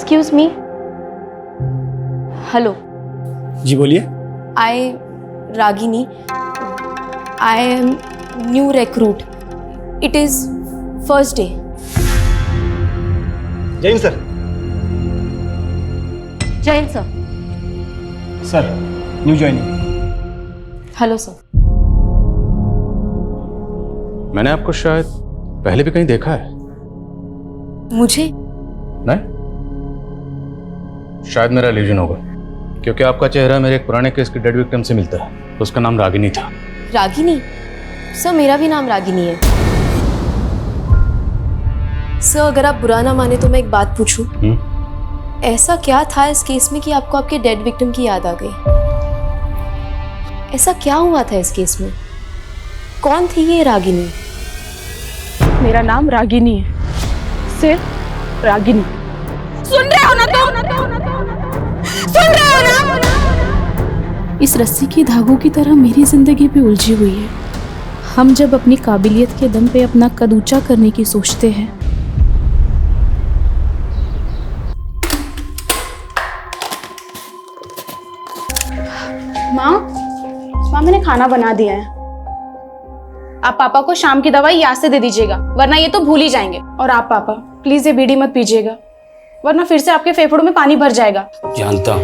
Excuse me. Hello. जी बोलिए। I Ragini. I am new recruit. It is first day. Jain sir. Jain sir. Sir new joining. Hello sir. मैंने आपको शायद पहले भी कहीं देखा है। मुझे? नहीं, शायद मेरा इल्यूजन होगा, क्योंकि आपका चेहरा मेरे एक पुराने केस की डेड विक्टिम से मिलता है। उसका नाम रागिनी था। रागिनी? सर मेरा भी नाम रागिनी है। सर अगर आप बुरा ना माने तो मैं एक बात पूछूं? ऐसा क्या था इस केस में कि आपको आपके डेड विक्टिम की याद आ गई? ऐसा क्या हुआ था इस केस में? कौन थी ये रागिनी? मेरा नाम रागिनी है, सिर्फ रागिनी। सुन रहे हो ना तुम? सुन रहे हो ना? इस रस्सी की धागों की तरह मेरी जिंदगी भी उलझी हुई है। हम जब अपनी काबिलियत के दम पे अपना कद ऊंचा करने की सोचते हैं, माँ मैंने खाना बना दिया है। आप पापा को शाम की दवाई याद से दे दीजिएगा, वरना ये तो भूल ही जाएंगे। और आप पापा प्लीज ये बीड़ी मत पीजिएगा, वरना फिर से आपके फेफड़ों में पानी भर जाएगा। जानता हूं,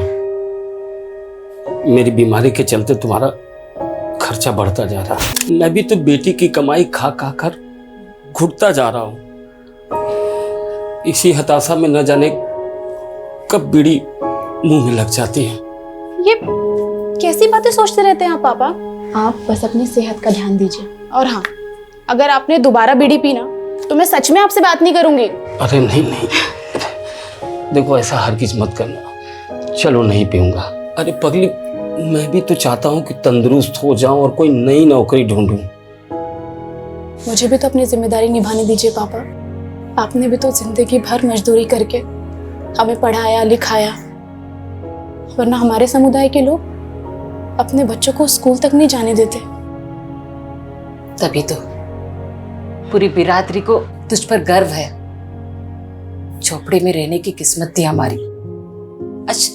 मेरी बीमारी के चलते तुम्हारा खर्चा बढ़ता जा रहा है। मैं भी तो बेटी की कमाई खा खा कर घुटता जा रहा हूं। इसी हताशा में न जाने कब बीड़ी मुंह में लग जाती है। ये कैसी बातें सोचते रहते हैं आप पापा? आप बस अपनी सेहत का ध्यान दीजिए। और हाँ, अगर आपने दोबारा बीड़ी पीना तो मैं सच में आपसे बात नहीं करूंगी। अरे नहीं, देखो ऐसा हरगिज मत करना। चलो नहीं पीऊंगा। अरे पगली, मैं भी तो चाहता हूँ कि तंदुरुस्त हो जाऊं और कोई नई नौकरी ढूंढूं। मुझे भी तो अपनी जिम्मेदारी निभाने दीजिए पापा। आपने भी तो जिंदगी भर मजदूरी करके हमें पढ़ाया लिखाया, वरना हमारे समुदाय के लोग अपने बच्चों को स्कूल तक नहीं जाने देते। तभी तो पूरी बिरादरी को तुझ पर गर्व है। झोपड़े में रहने की किस्मत थी हमारी। आज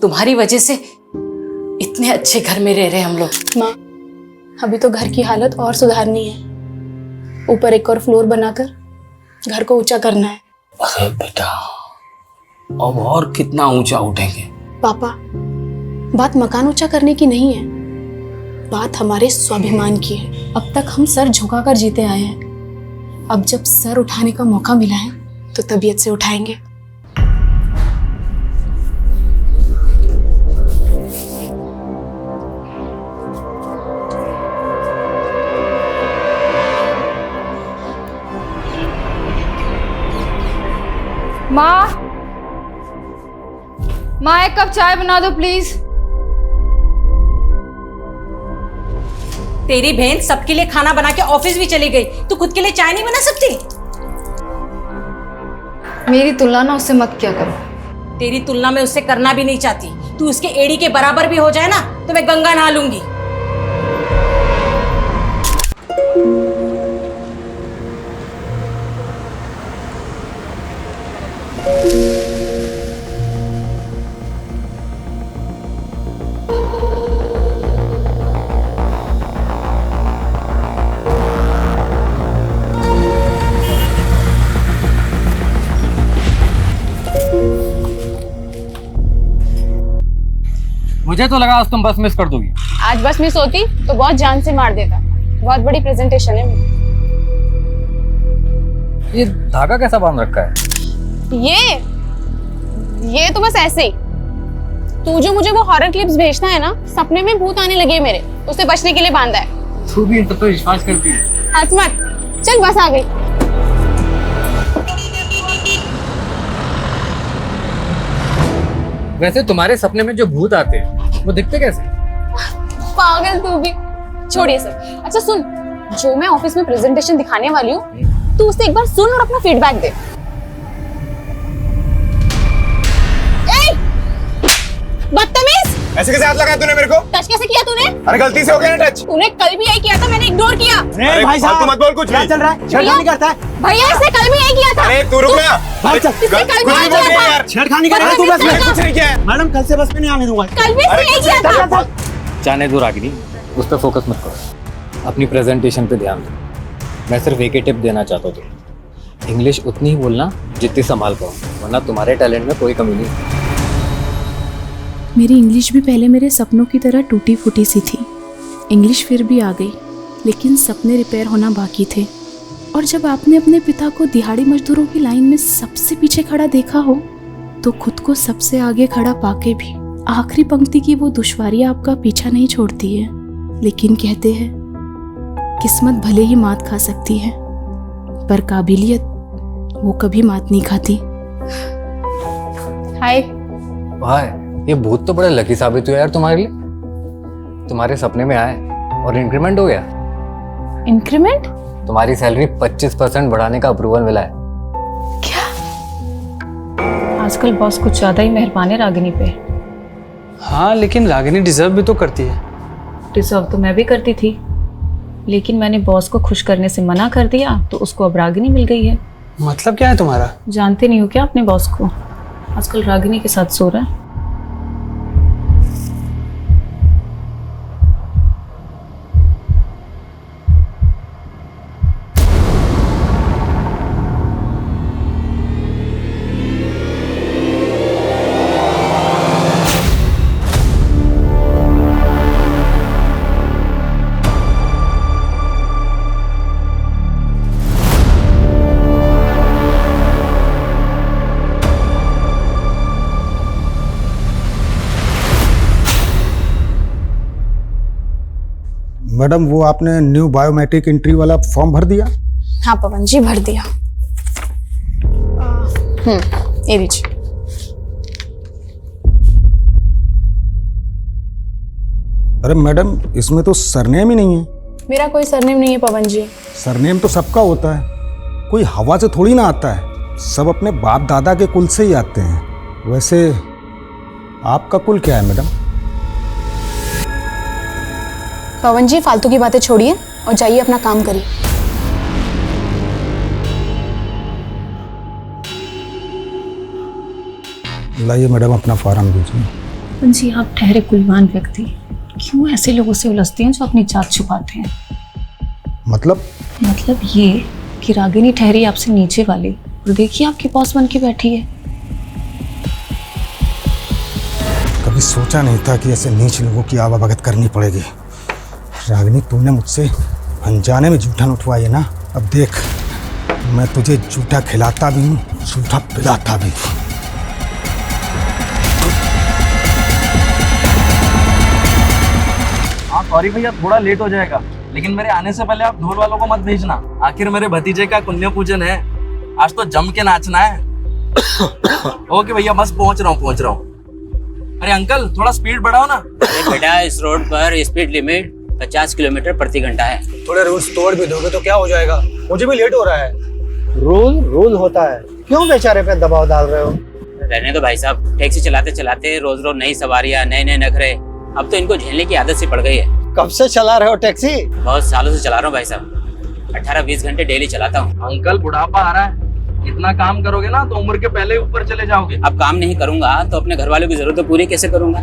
तुम्हारी वजह से इतने अच्छे घर में रह रहे हम लोग। माँ, अभी तो घर की हालत और सुधारनी है। ऊपर एक और फ्लोर बनाकर घर को ऊंचा करना है। अरे बेटा, अब और कितना ऊंचा उठेंगे? पापा, बात मकान ऊंचा करने की नहीं है, बात हमारे स्वाभिमान की है। अब तक हम सर झुकाकर जीते आए हैं। अब जब सर उठाने का मौका मिला है तो तबीयत से उठाएंगे। माँ एक कप चाय बना दो प्लीज। तेरी बहन सबके लिए खाना बना के ऑफिस भी चली गई, तू खुद के लिए चाय नहीं बना सकती? मेरी तुलना ना उससे मत क्या करो। तेरी तुलना में उससे करना भी नहीं चाहती। तू उसके एड़ी के बराबर भी हो जाए ना तो मैं गंगा नहा लूंगी। मुझे तो लगा आज तुम बस मिस कर दोगी। आज बस मिस होती तो बहुत जान से मार देता। बहुत बड़ी प्रेजेंटेशन है मेरी। ये धागा कैसा बांध रखा है? ये तो बस ऐसे ही। तू जो मुझे वो हॉरर क्लिप्स भेजना है ना, सपने में भूत आने लगे मेरे, उससे बचने के लिए बांधा है। तू भी इन सब पे विश्वास करती है? हंस मत, चल बस आ गई। वैसे तुम्हारे सपने में जो भूत आते हैं वो दिखते कैसे? पागल तू भी। छोड़िए सब। अच्छा सुन, जो मैं ऑफिस में प्रेजेंटेशन दिखाने वाली हूँ, तू उससे एक बार सुन और अपना फीडबैक दे। बदतमीज! ऐसे कैसे हाथ लगाया तूने मेरे को? टच कैसे किया तूने? अरे गलती से हो गया ना टच। तूने कल भी यही किया था, मैंने इग्नोर किया। अरे भाई साहब तू मत बोल कुछ भी। चल रहा है छेड़खानी करता है। भैया इसने कल भी यही किया था। अरे तू रुक ना। भाई चल इसने कल भी कुछ यही नहीं बोल किया रही है था। यार। छेड़खानी कर रहा है तू बस में। कुछ नहीं किया है। मैडम कल से बस में नहीं आने दूंगा। कल भी इसने यही किया था। जाने दो रागिनी, उस पर फोकस मत करो, अपनी प्रेजेंटेशन पे ध्यान दो। मैं सिर्फ एक ही टिप देना चाहता हूँ तुम्हें, इंग्लिश उतनी ही बोलना जितनी संभाल पाओ, वरना तुम्हारे टैलेंट में कोई कमी नहीं। मेरी इंग्लिश भी पहले मेरे सपनों की तरह टूटी फूटी सी थी। इंग्लिश फिर भी आ गई, लेकिन सपने रिपेयर होना बाकी थे। और जब आपने अपने पिता को दिहाड़ी मजदूरों की लाइन में सबसे पीछे खड़ा देखा हो, तो खुद को सबसे आगे खड़ा पाके भी आखिरी पंक्ति की वो दुश्वारियां आपका पीछा नहीं छोड़ती है। लेकिन कहते हैं किस्मत भले ही मात खा सकती है, पर काबिलियत वो कभी मात नहीं खाती। हाय। भाई ये भूत तो बड़ा लकी साबित हुआ यार तुम्हारे लिए। तुम्हारे सपने में आए और इंक्रीमेंट हो गया। इंक्रीमेंट? तुम्हारी सैलरी 25% बढ़ाने का अप्रूवल मिला है। आजकल बॉस कुछ ज्यादा ही मेहरबान है रागिनी पे। हाँ लेकिन रागिनी डिजर्व भी तो करती है। डिजर्व तो मैं भी करती थी, लेकिन मैंने बॉस को खुश करने से मना कर दिया, तो उसको अब रागिनी मिल गई है। मतलब क्या है तुम्हारा? जानते नहीं हो क्या अपने बॉस को? आजकल रागिनी के साथ सो रहा है। मैडम वो आपने न्यू बायोमेट्रिक एंट्री वाला फॉर्म भर दिया? हाँ पवन जी भर दिया। ये लीजिए। अरे मैडम इसमें तो सरनेम ही नहीं है। मेरा कोई सरनेम नहीं है पवन जी। सरनेम तो सबका होता है, कोई हवा से थोड़ी ना आता है, सब अपने बाप दादा के कुल से ही आते हैं। वैसे आपका कुल क्या है मैडम? पवन जी फालतू की बातें छोड़िए और जाइए अपना काम करिए। लाइए मैडम अपना फॉर्म दीजिए। पवन जी आप ठहरे कुलवान व्यक्ति, क्यों ऐसे लोगों से उलझते हैं जो अपनी जात छुपाते हैं? मतलब ये कि रागिनी ठहरी आपसे नीचे वाली, और देखिए आपकी बॉस बन के बैठी है। कभी सोचा नहीं था कि ऐसे नीच लोगों की आवाभगत करनी पड़ेगी। रागिनी तूने मुझसे अनजाने में जूठा उठवाई है ना, अब देख मैं तुझे जूठा खिलाता भी हूँ, जूठा पिलाता भी हूँ। हाँ सॉरी भैया थोड़ा लेट हो जाएगा, लेकिन मेरे आने से पहले आप ढोल वालों को मत भेजना। आखिर मेरे भतीजे का पुण्य पूजन है, आज तो जम के नाचना है। ओके भैया बस पहुंच रहा हूँ। अरे अंकल थोड़ा स्पीड बढ़ाओ ना। अरे बेटा इस रोड पर स्पीड लिमिट 50 किलोमीटर प्रति घंटा है। थोड़े रूल्स तोड़ भी दोगे तो क्या हो जाएगा? मुझे भी लेट हो रहा है। रूल होता है, क्यों बेचारे पे दबाव डाल रहे हो? रहने दो भाई साहब, टैक्सी चलाते चलाते रोज रोज नई सवारियां, नए नए नखरे, अब तो इनको झेलने की आदत सी पड़ गई है। कब से चला रहे हो टैक्सी? बहुत सालों से चला रहा हूँ भाई साहब, 18-20 घंटे डेली चलाता हूँ। अंकल बुढ़ापा आ रहा है, इतना काम करोगे ना तो उम्र के पहले ऊपर चले जाओगे। अब काम नहीं करूंगा तो अपने घर वालों की जरूरतें पूरी कैसे करूंगा?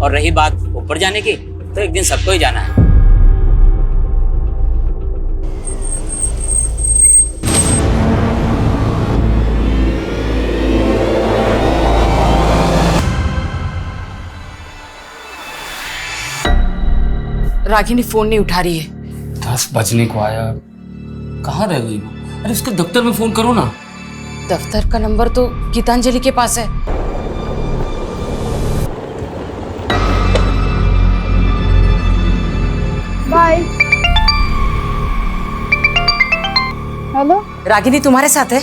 और रही बात ऊपर जाने की, तो एक दिन सबको ही जाना है। रागिनी फोन नहीं उठा रही है। 10 बजने को आया, कहाँ रह गई वो? अरे उसके दफ्तर में फोन करो ना। दफ्तर का नंबर तो गीतांजलि के पास है। बाय। हेलो रागिनी तुम्हारे साथ है?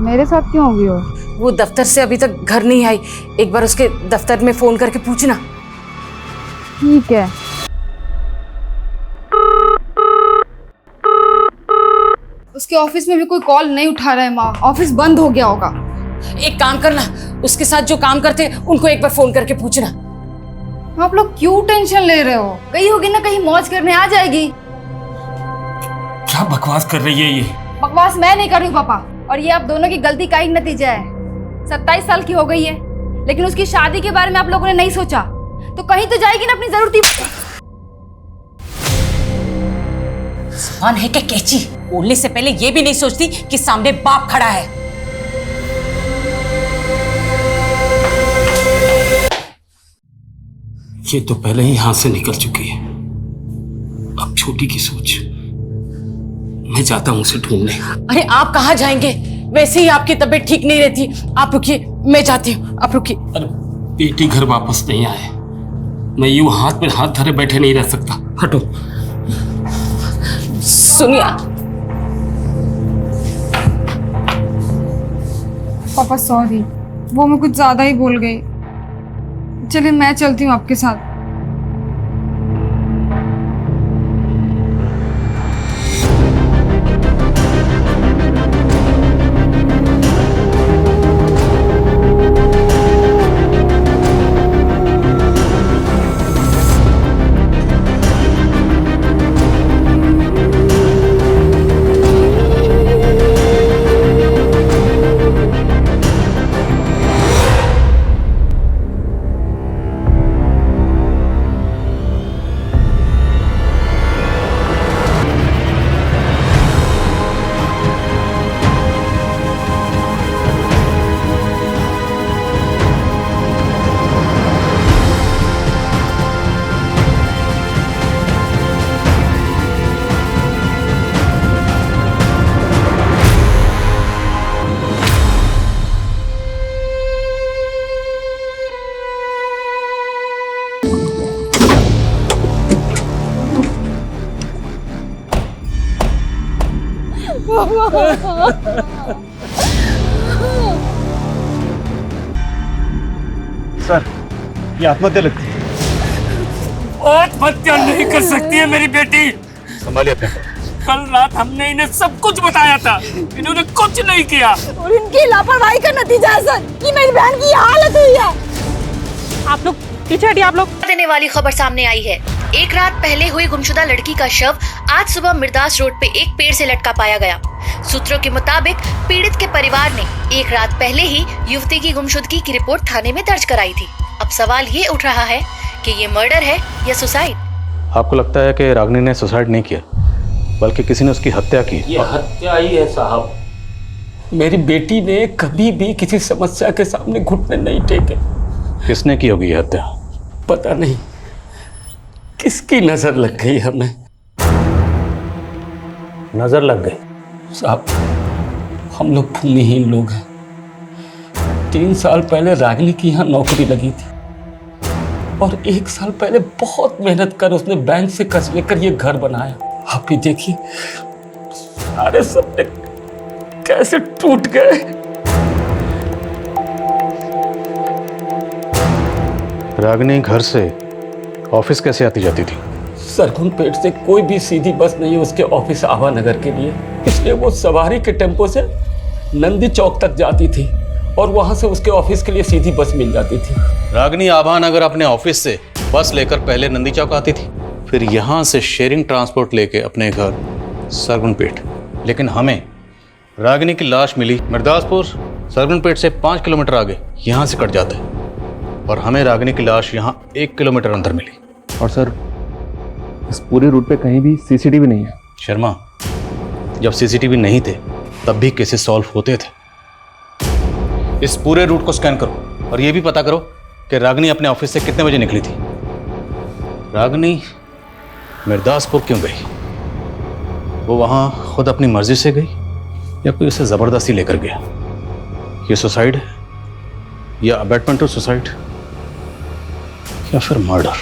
मेरे साथ क्यों होगी हो? वो दफ्तर से अभी तक घर नहीं आई, एक बार उसके दफ्तर में फोन करके पूछना। ठीक है। उसके ऑफिस में भी कोई कॉल नहीं उठा रहा है माँ, ऑफिस बंद हो गया होगा। एक काम करना, उसके साथ जो काम करते उनको एक बार फोन करके पूछना। आप लोग क्यों टेंशन ले रहे हो? गई होगी ना कहीं मौज करने, आ जाएगी। क्या बकवास कर रही है ये? बकवास मैं नहीं कर रही हूँ पापा, और ये आप दोनों की गलती का ही नतीजा है। 27 साल की हो गई है, लेकिन उसकी शादी के बारे में आप लोगों ने नहीं सोचा, तो कहीं तो जाएगी ना अपनी जरूरती। जुबान है क्या कैची? बोलने से पहले ये भी नहीं सोचती कि सामने बाप खड़ा है। ये तो पहले ही हाथ से निकल चुकी है, अब छोटी की सोच। मैं जाता हूं उसे ढूंढने। अरे आप कहाँ जाएंगे? वैसे ही आपकी तबीयत ठीक नहीं रहती। आप रुकिए, मैं जाती हूँ, आप रुकिए। अरे बेटी घर वापस नहीं आए, मैं यूं हाथ में हाथ धरे बैठे नहीं रह सकता। हटो। सुनिए पापा सॉरी, वो मैं कुछ ज्यादा ही बोल गई। चलिए मैं चलती हूँ आपके साथ। सर, ये आत्महत्या लगती है। आत्महत्या नहीं कर सकती है मेरी बेटी। संभालिए अपने। कल रात हमने इन्हें सब कुछ बताया था, इन्होंने कुछ नहीं किया। और इनकी लापरवाही का नतीजा है सर कि मेरी बहन की हालत हुई है। आप लोग पीछे हटिए। आप लोग देने वाली खबर सामने आई है। एक रात पहले हुई गुमशुदा लड़की का शव आज सुबह मिर्दास रोड पे एक पेड़ से लटका पाया गया। सूत्रों के मुताबिक पीड़ित के परिवार ने एक रात पहले ही युवती की गुमशुदगी की रिपोर्ट थाने में दर्ज कराई थी। अब सवाल ये उठ रहा है कि ये मर्डर है या सुसाइड। आपको लगता है कि रागिनी ने सुसाइड नहीं किया, बल्कि किसी ने उसकी हत्या की? ये हत्या ही है साहब। मेरी बेटी ने कभी भी किसी समस्या के सामने घुटने नहीं टेके। किसने की होगी ये हत्या? पता नहीं, किसकी नजर लग गई हमें। नजर लग गई? साहब, हम लोग भूमिहीन लोग हैं। 3 साल पहले रागिनी की यहाँ नौकरी लगी थी, और 1 साल पहले बहुत मेहनत कर उसने बैंक से कर्ज लेकर ये घर बनाया। आप ही देखिए, सारे सपने कैसे टूट गए। रागिनी घर से ऑफिस कैसे आती जाती थी? सरगुन पेट से कोई भी सीधी बस नहीं है उसके ऑफिस आवा नगर के लिए, इसलिए वो सवारी के टेम्पो से नंदी चौक तक जाती थी, और वहां से उसके ऑफिस के लिए सीधी बस मिल जाती थी। रागिनी आभा नगर अपने ऑफिस से बस लेकर पहले नंदी चौक आती थी, फिर यहाँ से शेयरिंग ट्रांसपोर्ट लेके अपने घर सरगुनपेट। लेकिन हमें रागिनी की लाश मिली मिर्दासपुर, सरगुनपेट से 5 किलोमीटर आगे, यहाँ से कट जाता है, और हमें रागिनी की लाश यहाँ 1 किलोमीटर अंदर मिली। और सर, इस पूरे रूट पे कहीं भी सीसीटीवी नहीं है। शर्मा, जब सीसीटीवी नहीं थे तब भी केसेस सॉल्व होते थे। इस पूरे रूट को स्कैन करो और ये भी पता करो कि रागिनी अपने ऑफिस से कितने बजे निकली थी। रागिनी मिर्दासपुर क्यों गई? वो वहां खुद अपनी मर्जी से गई या कोई उसे जबरदस्ती लेकर गया? ये सुसाइड है या अबैटमेंट टू सुसाइड या फिर मर्डर?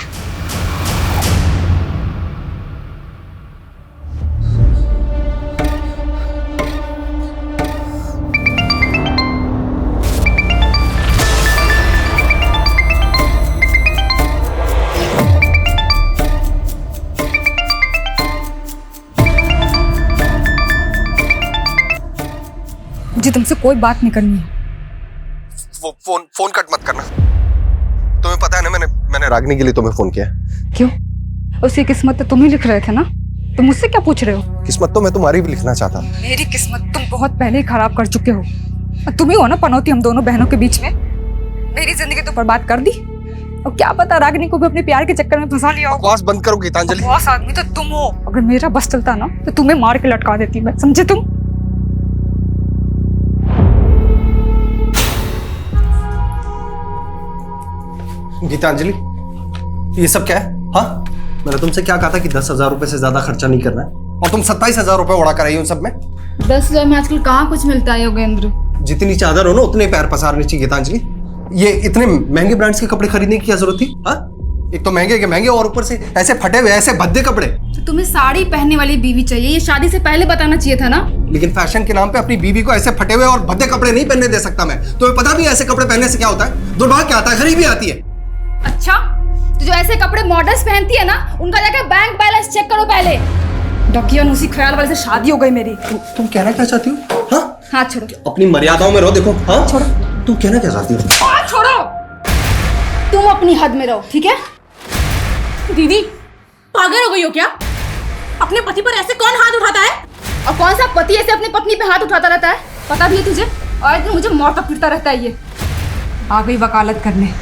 मुझे तुमसे कोई बात नहीं करनी है। वो फोन कट मत करना। तुम्हें पता है ना मैंने मैंने रागिनी के लिए तुम्हें फोन किया। क्यों? उसकी किस्मत तो तुम ही लिख रहे थे ना, तो मुझसे क्या पूछ रहे हो? किस्मत तो मैं तुम्हारी भी लिखना चाहता। मेरी किस्मत तुम बहुत पहले ही खराब कर चुके हो। तुम ही हो ना पनौती हम दोनों बहनों के बीच में। मेरी जिंदगी तो बर्बाद कर दी, और क्या पता रागिनी को भी अपने प्यार के चक्कर में फंसा लिया हो। बकवास बंद करो गीतांजलि। बॉस आदमी तो तुम हो। अगर मेरा बस चलता ना तो तुम्हें मार के लटका देती मैं, समझे तुम? गीतांजलि, ये सब क्या है? हाँ, मैंने तुमसे क्या कहा था कि 10,000 रुपए से ज्यादा खर्चा नहीं करना है, और तुम 27,000 रुपए उड़ा कर आई हो उन सब में। 10,000 में आजकल कहाँ कुछ मिलता है योगेंद्र? जितनी चादर हो ना उतने पैर पसारने चाहिए गीतांजलि। ये इतने महंगे ब्रांड्स के कपड़े खरीदने की क्या जरूरत थी? हाँ, एक तो महंगे के महंगे और ऊपर से ऐसे फटे हुए ऐसे भद्दे कपड़े। तो तुम्हें साड़ी पहनने वाली बीवी चाहिए, ये शादी से पहले बताना चाहिए था ना। लेकिन फैशन के नाम पे अपनी बीवी को ऐसे फटे हुए और भद्दे कपड़े नहीं पहनने दे सकता मैं। तुम्हें पता भी है ऐसे कपड़े पहनने से क्या होता है? दुर्भाग्य क्या आता है, गरीबी आती है। अच्छा, तो जो ऐसे कपड़े मॉडल्स पहनती है ना, उनका जाकर बैंक बैलेंस चेक करो पहले। डकियन उसी ख्याल वाले से शादी हो गई मेरी। तुम कहना क्या चाहती हो? हाँ, हाथ छोड़ो। अपनी मर्यादाओं में रहो। देखो, हाँ छोड़ो। तुम कहना क्या चाहती हो? हाथ छोड़ो। तुम अपनी हद में रहो, ठीक है? दीदी पागल हो गई हो क्या? अपने पति पर ऐसे कौन हाथ उठाता है? और कौन सा पति ऐसे अपनी पत्नी पे हाथ उठाता रहता है? पता भी है तुझे? और दिन मुझे मौत तक फिरता रहता है ये। आ गई वकालत करने।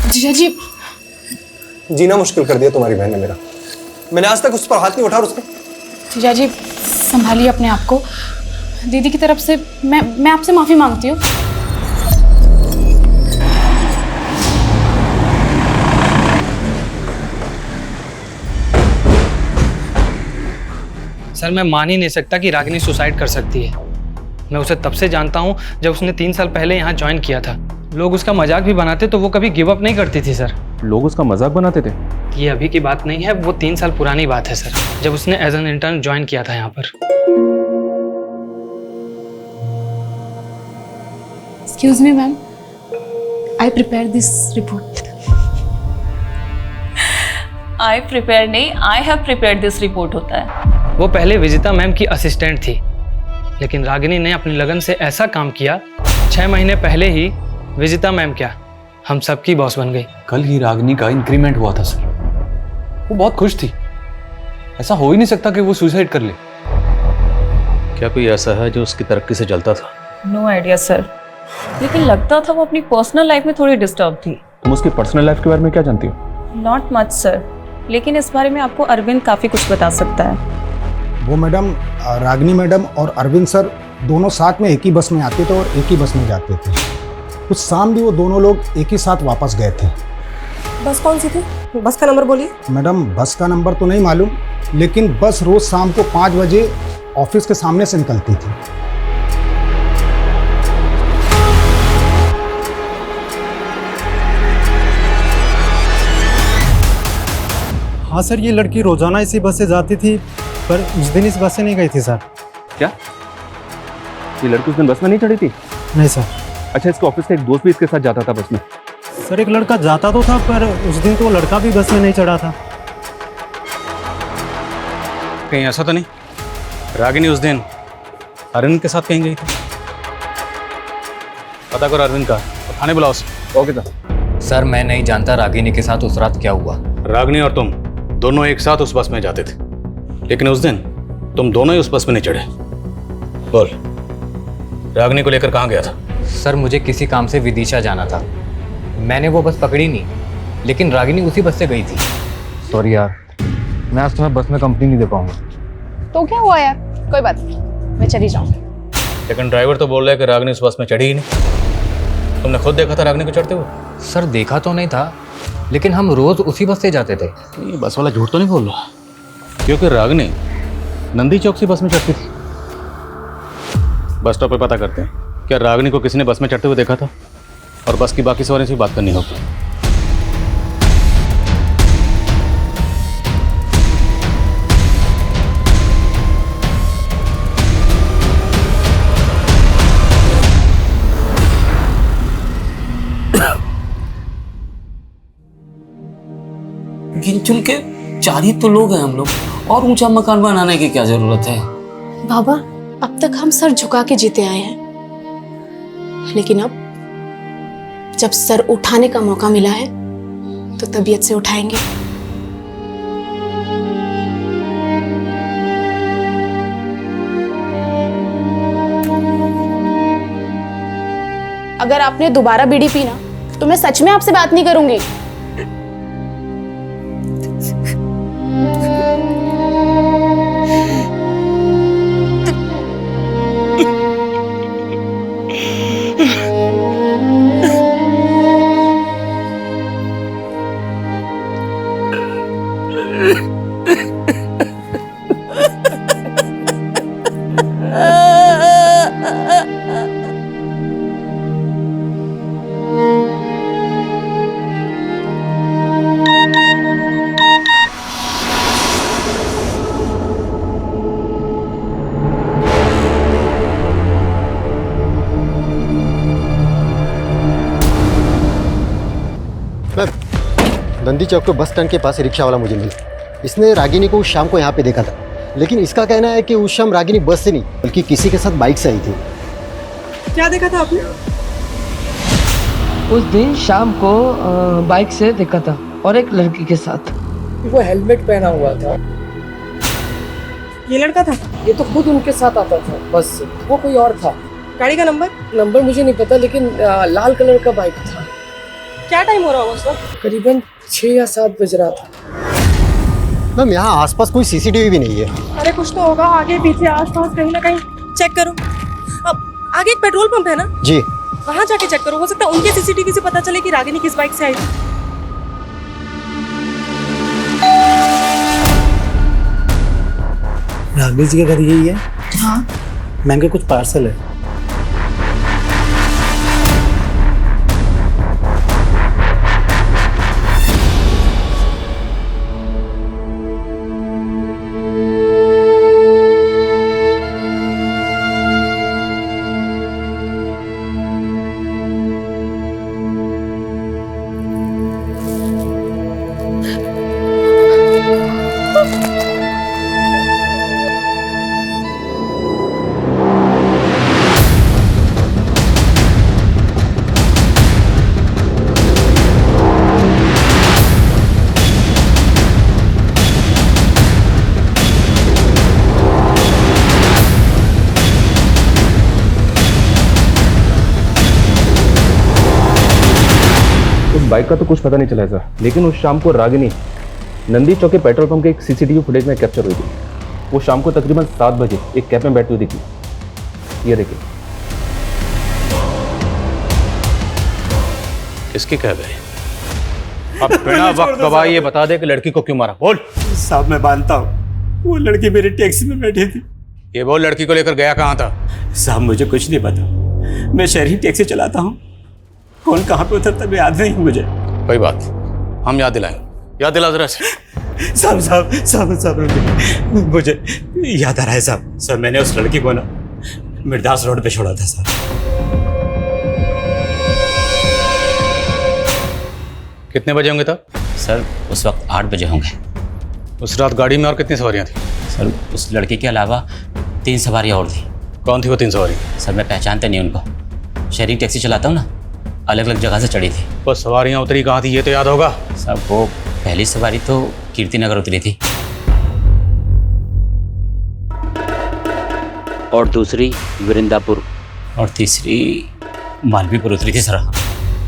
जीजा जी, जीना मुश्किल कर दिया तुम्हारी बहन ने मेरा। मैंने आज तक उस पर हाथ नहीं उठा। उसने जीजा जी संभालिए अपने आप को। दीदी की तरफ से मैं आपसे माफी मांगती हूँ। सर मैं मान ही नहीं सकता कि रागिनी सुसाइड कर सकती है। मैं उसे तब से जानता हूँ जब उसने 3 साल पहले यहाँ ज्वाइन किया था। लोग उसका मजाक भी बनाते तो वो कभी गिव अप नहीं करती थी सर। लोग उसका मजाक बनाते थे? ये अभी की बात नहीं है, वो 3 साल पुरानी बात है सर, जब उसने एज एन इंटर्न ज्वाइन किया था यहाँ पर। Excuse me ma'am, I prepare this report. I prepare नहीं, I have prepared this report होता है। वो पहले विजिता मैम की असिस्टेंट थी, लेकिन रागिनी ने अपनी लगन से ऐसा काम किया, 6 महीने पहले ही विजिता मैम क्या हम सबकी बॉस बन गई। कल ही रागिनी का इंक्रीमेंट हुआ था सर। वो बहुत खुश थी। ऐसा हो ही नहीं सकता कि वो सुसाइड कर ले। क्या कोई ऐसा है जो उसकी तरक्की से जलता था? नो आइडिया सर, लेकिन लगता था वो अपनी पर्सनल लाइफ में थोड़ी डिस्टर्ब थी। तुम उसकी पर्सनल लाइफ के बारे में क्या जानती हो? नॉट मच सर, लेकिन इस बारे में आपको अरविंद काफ़ी कुछ बता सकता है। वो मैडम, रागिनी मैडम और अरविंद सर दोनों साथ में एक ही बस में आते थे और एक ही बस में जाते थे। कुछ शाम भी वो दोनों लोग एक ही साथ वापस गए थे। बस कौन सी थी? बस का नंबर बोलिए। मैडम बस का नंबर तो नहीं मालूम, लेकिन बस रोज शाम को 5 बजे ऑफिस के सामने से निकलती थी। हाँ सर, ये लड़की रोजाना इसी बस से जाती थी, पर उस दिन इस बस से नहीं गई थी सर। क्या ये लड़की उस दिन बस में नहीं चढ़ी थी? नहीं सर। अच्छा, इसके ऑफिस का एक दोस्त भी इसके साथ जाता था बस में? सर एक लड़का जाता तो था, पर उस दिन तो लड़का भी बस में नहीं चढ़ा था। कहीं ऐसा तो नहीं रागिनी उस दिन अरविंद के साथ कहीं गई थी? पता करो अरविंद का, थाने बुलाओ उसे। ओके सर, मैं नहीं जानता रागिनी के साथ उस रात क्या हुआ। रागिनी और तुम दोनों एक साथ उस बस में जाते थे, लेकिन उस दिन तुम दोनों ही उस बस में नहीं चढ़े। बोल, रागिनी को लेकर कहाँ गया था? सर मुझे किसी काम से विदिशा जाना था, मैंने वो बस पकड़ी नहीं, लेकिन रागिनी उसी बस से गई थी। सॉरी यार, मैं आज तुम्हें बस में कंपनी नहीं दे पाऊंगा। तो क्या हुआ यार, कोई बात नहीं, मैं चली जाऊँ। लेकिन ड्राइवर तो बोल रहा है कि रागिनी उस बस में चढ़ी ही नहीं। तुमने खुद देखा था रागिनी को चढ़ते हुए? सर देखा तो नहीं था, लेकिन हम रोज उसी बस से जाते थे। ये बस वाला झूठ तो नहीं बोल रहा? क्योंकि रागिनी नंदी चौक से बस में चढ़ती थी। बस स्टॉप पे पता करते हैं, क्या रागिनी को किसी ने बस में चढ़ते हुए देखा था? और बस की बाकी सवारी से बात करनी होगी। गिन चुन के 4 ही तो लोग हैं हम लोग, और ऊंचा मकान बनाने की क्या जरूरत है? बाबा, अब तक हम सर झुका के जीते आए हैं, लेकिन अब जब सर उठाने का मौका मिला है तो तबीयत से उठाएंगे। अगर आपने दोबारा बीड़ी पी ना तो मैं सच में आपसे बात नहीं करूंगी। नंदी चौक के बस स्टैंड के पास रिक्शा वाला मुझे मिला। इसने रागिनी को उस शाम को यहाँ पे देखा था, लेकिन इसका कहना है कि उस शाम रागिनी बस से नहीं बल्कि किसी के साथ बाइक से आई थी। क्या देखा था आपने? उस दिन शाम को बाइक से देखा था और एक लड़की के साथ। वो हेलमेट पहना हुआ था। ये लड़का था? ये तो खुद उनके साथ आता था बस से, वो कोई और था। गाड़ी का नंबर? नंबर मुझे नहीं पता, लेकिन लाल कलर का बाइक था। क्या टाइम हो रहा होगा उस वक्त? करीबन 6 या 7 बज रहा था। मैम यहाँ आसपास कोई सीसीटीवी भी नहीं है। अरे कुछ तो होगा, आगे पीछे आसपास कहीं ना कहीं चेक करो। अब आगे एक पेट्रोल पंप है ना जी, वहाँ जाके चेक करो, हो सकता है उनके सीसीटीवी से पता चले कि रागिनी किस बाइक से आई थी। राघवी जी का घर यही है? हाँ। महंगे कुछ पार्सल है। बाइक का तो कुछ पता नहीं चला सर, लेकिन उस शाम को रागिनी नंदी चौक के पेट्रोल पंप के एक सीसीटीवी फुटेज में कैप्चर हुई थी। वो शाम को तकरीबन 7 बजे एक कैब में बैठी हुई दिखी। ये देखिए। किसकी कैब है? अब बिना वक्त गवाए ये बता दे कि लड़की को क्यों मारा। बोल। साहब मैं मानता हूँ, वो लड़की मेरी टैक्सी में बैठी थी। ये बोल, लड़की को लेकर गया कहाँ था? साहब मुझे कुछ नहीं पता, मैं शहरी टैक्सी चलाता हूँ। कौन कहाँ पे उतरता मैं याद नहीं मुझे। कोई बात, हम याद दिलाएंगे। याद दिला जरा से। साहब मुझे याद आ रहा है साहब। सर मैंने उस लड़की को ना मिर्दास रोड पे छोड़ा था साहब। कितने बजे होंगे तब? सर उस वक्त 8 बजे होंगे। उस रात गाड़ी में और कितनी सवारियां थी? सर उस लड़की के अलावा 3 सवारियां और थी। कौन थी वो 3 सवारी? सर मैं पहचानते नहीं उनको, शहरी टैक्सी चलाता हूँ ना, अलग अलग जगह से चढ़ी थी। वो सवारियां उतरी कहाँ थी ये तो याद होगा? साहब वो पहली सवारी तो कीर्ति नगर उतरी थी और दूसरी वृंदापुर और तीसरी मालवीपुर उतरी थी सर।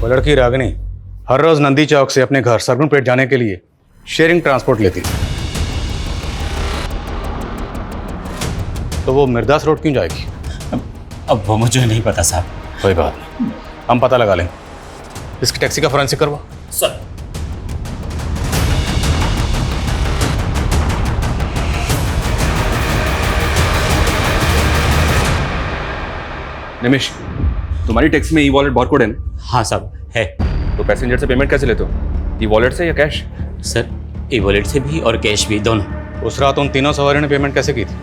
वो लड़की रागिनी हर रोज नंदी चौक से अपने घर सरगुनपेट जाने के लिए शेयरिंग ट्रांसपोर्ट लेती थी, तो वो मिर्दास रोड क्यों जाएगी? अब वो मुझे नहीं पता साहब। कोई बात नहीं, हम पता लगा लेंगे। इसकी टैक्सी का फोरेंसिक करवा। सर निमिष, तुम्हारी टैक्सी में ई वॉलेट बारकोड है ना? हाँ साहब है। तो पैसेंजर से पेमेंट कैसे लेते हो? ई वॉलेट से या कैश? सर ई वॉलेट से भी और कैश भी, दोनों। उस रात उन तीनों सवारियों ने पेमेंट कैसे की थी?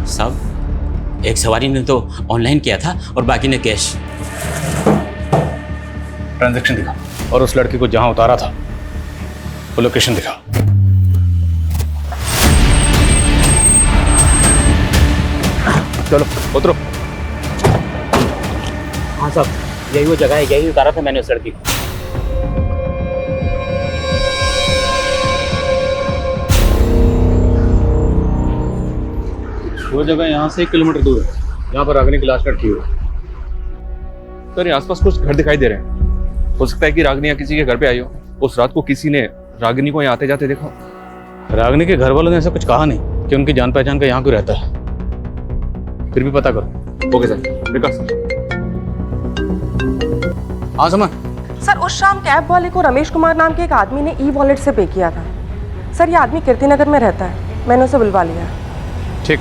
साहब एक सवारी ने तो ऑनलाइन किया था और बाकी ने कैश। ट्रांजैक्शन दिखा और उस लड़की को जहां उतारा था वो लोकेशन दिखा। चलो उतरो। हाँ साहब। यही वो जगह है, यही उतारा था मैंने उस लड़की को। वो जगह यहाँ से 1 किलोमीटर दूर है, यहाँ पर रागिनी की लाश लटकी हुई है। सर, यहाँ आसपास कुछ घर दिखाई दे रहे हैं। हो सकता है कि रागिनी या किसी के घर पे आई हो। उस रात को किसी ने रागिनी को यहाँ आते जाते देखा। रागिनी के घर वालों ने ऐसा कुछ कहा नहीं कि उनकी जान पहचान का यहाँ क्यों रहता है। फिर भी पता करो। ओके सर, विकास। हाँ समझ। सर, उस शाम कैब वाले को रमेश कुमार नाम के एक आदमी ने ई वॉलेट से पे किया था। सर, ये आदमी कीर्तिनगर में रहता है, मैंने उसे बुलवा लिया। ठीक।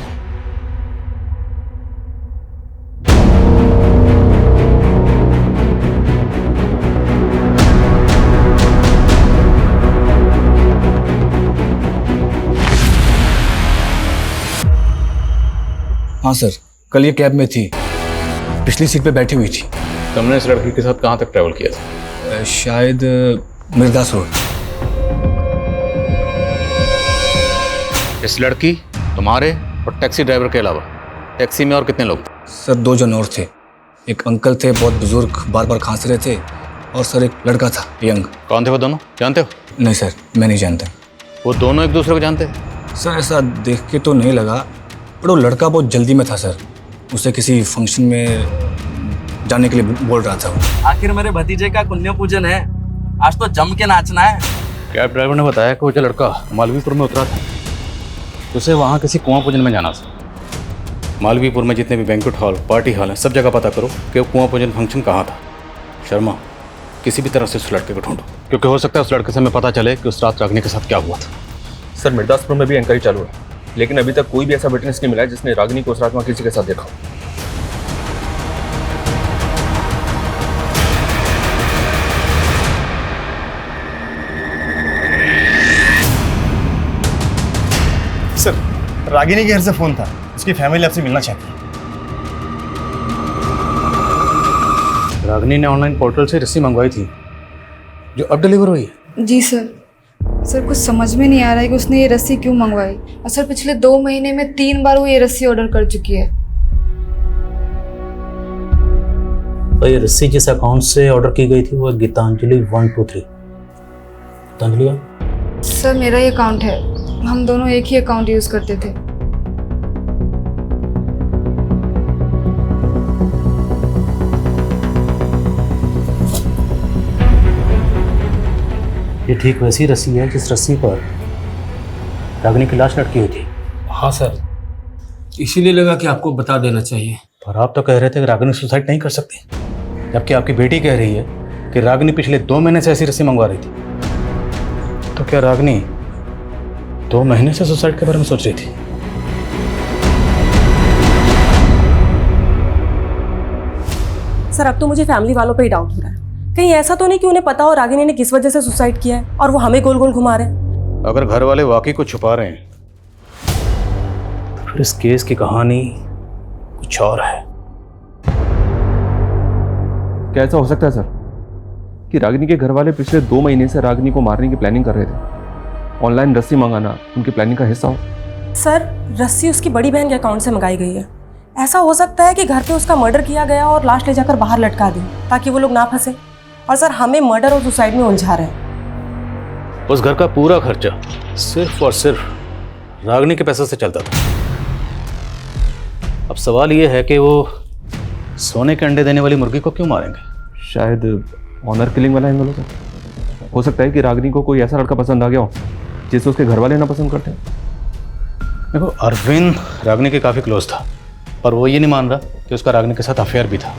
हाँ सर, कल ये कैब में थी, पिछली सीट पे बैठी हुई थी। तुमने इस लड़की के साथ कहाँ तक ट्रैवल किया था? शायद मिर्दास रोड। इस लड़की, तुम्हारे और टैक्सी ड्राइवर के अलावा टैक्सी में और कितने लोग थे? सर 2 जन और थे। एक अंकल थे, बहुत बुजुर्ग, बार बार खांस रहे थे, और सर एक लड़का था, यंग। कौन थे वो दोनों, जानते हो? नहीं सर, मैं नहीं जानता। वो दोनों एक दूसरे को जानते? सर ऐसा देख के तो नहीं लगा, पर वो लड़का बहुत जल्दी में था सर। उसे किसी फंक्शन में जाने के लिए बोल रहा था वो। आखिर मेरे भतीजे का पुण्य पूजन है, आज तो जम के नाचना है। कैब ड्राइवर ने बताया कि वो जो लड़का मालवीपुर में उतरा था, उसे वहाँ किसी कुआं पूजन में जाना था। मालवीपुर में जितने भी बैंक्वेट हॉल, पार्टी हॉल हैं, सब जगह पता करो कि वो कुआं पूजन फंक्शन कहाँ था। शर्मा, किसी भी तरह से उस लड़के को ढूंढो, क्योंकि हो सकता है उस लड़के से हमें पता चले कि उस रात रागिनी के साथ क्या हुआ था। सर, मिर्दासपुर में भी इंक्वायरी चालू है, लेकिन अभी तक कोई भी ऐसा विटनेस नहीं मिला है जिसने रागिनी को उस रात वहाँ किसी के साथ देखा हो। सर, रागिनी के घर से फोन था, उसकी फैमिली आपसे मिलना चाहती है। रागिनी ने ऑनलाइन पोर्टल से रस्सी मंगवाई थी, जो अब डिलीवर हुई है। जी सर। सर कुछ समझ में नहीं आ रहा है कि उसने ये रस्सी क्यों मंगवाई। और सर पिछले 2 महीने में 3 बार वो ये रस्सी ऑर्डर कर चुकी है। तो ये रस्सी जिस अकाउंट से ऑर्डर की गई थी वो गीतांजलि 123। गीतांजलि? सर मेरा ही अकाउंट है, हम दोनों एक ही अकाउंट यूज करते थे। ये ठीक वैसी रस्सी है जिस रस्सी पर रागिनी की लाश लटकी हुई थी। हाँ सर, इसीलिए लगा कि आपको बता देना चाहिए। पर आप तो कह रहे थे कि रागिनी सुसाइड नहीं कर सकती, जबकि आपकी बेटी कह रही है कि रागिनी पिछले 2 महीने से ऐसी रस्सी मंगवा रही थी। तो क्या रागिनी 2 महीने से सुसाइड के बारे में सोच रही थी? सर, अब तो मुझे फैमिली वालों पे ही डाउट हो रहा है। कहीं ऐसा तो नहीं कि उन्हें पता हो रागिनी ने किस वजह से सुसाइड किया है और वो हमें गोल गोल घुमा रहे हैं। अगर घर वाले वाकई कुछ छुपा रहे हैं तो फिर इस केस की कहानी कुछ और है। क्या ऐसा हो सकता है सर कि रागिनी के घर वाले पिछले 2 महीने से रागिनी को मारने की प्लानिंग कर रहे थे? ऑनलाइन रस्सी मंगाना उनकी प्लानिंग का हिस्सा हो? सर, रस्सी उसकी बड़ी बहन के अकाउंट से मंगाई गई है। ऐसा हो सकता है कि घर पे उसका मर्डर किया गया और लाश ले जाकर बाहर लटका दी ताकि वो लोग ना फंसे। और सर, हमें मर्डर और सुसाइड में उलझा रहे हैं। उस घर का पूरा खर्चा सिर्फ और सिर्फ रागिनी के पैसे से चलता था। अब सवाल ये है कि वो सोने के अंडे देने वाली मुर्गी को क्यों मारेंगे? शायद ऑनर किलिंग वाला एंगल हो सकता है कि रागिनी को कोई ऐसा लड़का पसंद आ गया हो जिसे उसके घर वाले ना पसंद करते। देखो, अरविंद रागिनी के काफ़ी क्लोज था, पर वो ये नहीं मान रहा कि उसका रागिनी के साथ अफेयर भी था।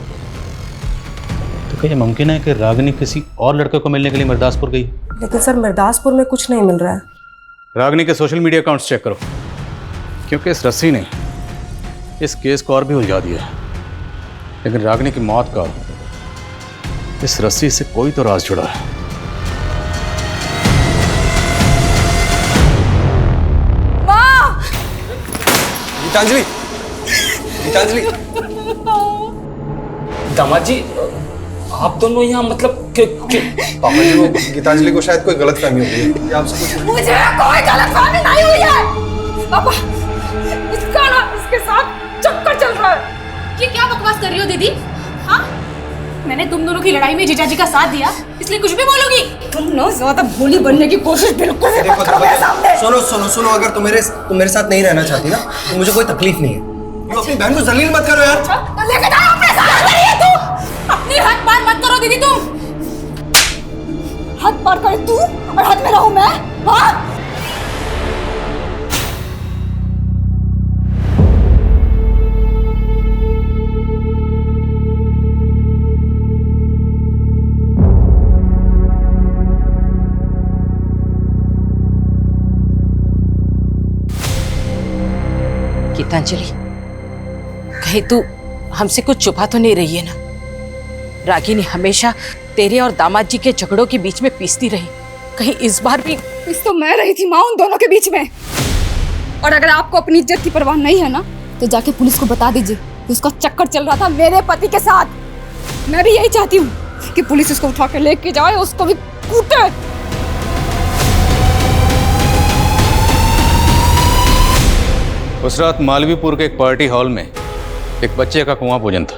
तो क्या ये मुमकिन है कि रागिनी किसी और लड़के को मिलने के लिए मिर्दासपुर गई? लेकिन सर, मिर्दासपुर में कुछ नहीं मिल रहा है। रागिनी के सोशल मीडिया अकाउंट्स चेक करो, क्योंकि इस रस्सी ने इस केस को और भी उलझा दिया है। लेकिन रागिनी की मौत का इस रस्सी से कोई तो राज जुड़ा है। गीतांजलि, गीतांजलि। दामाद जी, आप दोनों यहाँ मतलब पापा जी, वो गीतांजलि को शायद कोई गलतफहमी हो गई है। आपसे कुछ मुझे कोई गलतफहमी नहीं हुई है। पापा, इसका ना इसके साथ चक्कर चल रहा है। ये क्या बकवास कर रही हो दीदी? हाँ, मैंने तुम दोनों की लड़ाई में जीजाजी का साथ दिया, इसलिए कुछ भी बोलोगी? तुम ना ज्यादा भोली बनने की कोशिश बिल्कुल भी मत करो मेरे सामने। सुनो सुनो सुनो, अगर तुम मेरे साथ नहीं रहना चाहती ना तो मुझे कोई तकलीफ नहीं है। तुम अपनी बहन को जलील मत करो यार। तो लेके जाओ अपने साथ। तू अपनी हाथ पार मत करो दीदी, तुम हाथ पार करे तू और हाथ में रहूं मैं? हाँ? गीतांजलि, कहीं तू हमसे कुछ छुपा तो नहीं रही है ना? रागिनी हमेशा तेरे और दामाद जी के झगड़ों के बीच में पीसती रही, कहीं इस बार भी? इस तो मैं रही थी माँ उन दोनों के बीच में। और अगर आपको अपनी इज्जत की परवाह नहीं है ना तो जाके पुलिस को बता दीजिए कि उसका चक्कर चल रहा था मेरे पति के साथ। मैं भी यही चाहती हूँ कि पुलिस उसको उठा के लेके जाए, उसको भी कूटे। उस रात मालवीपुर के एक पार्टी हॉल में एक बच्चे का कुआं पूजन था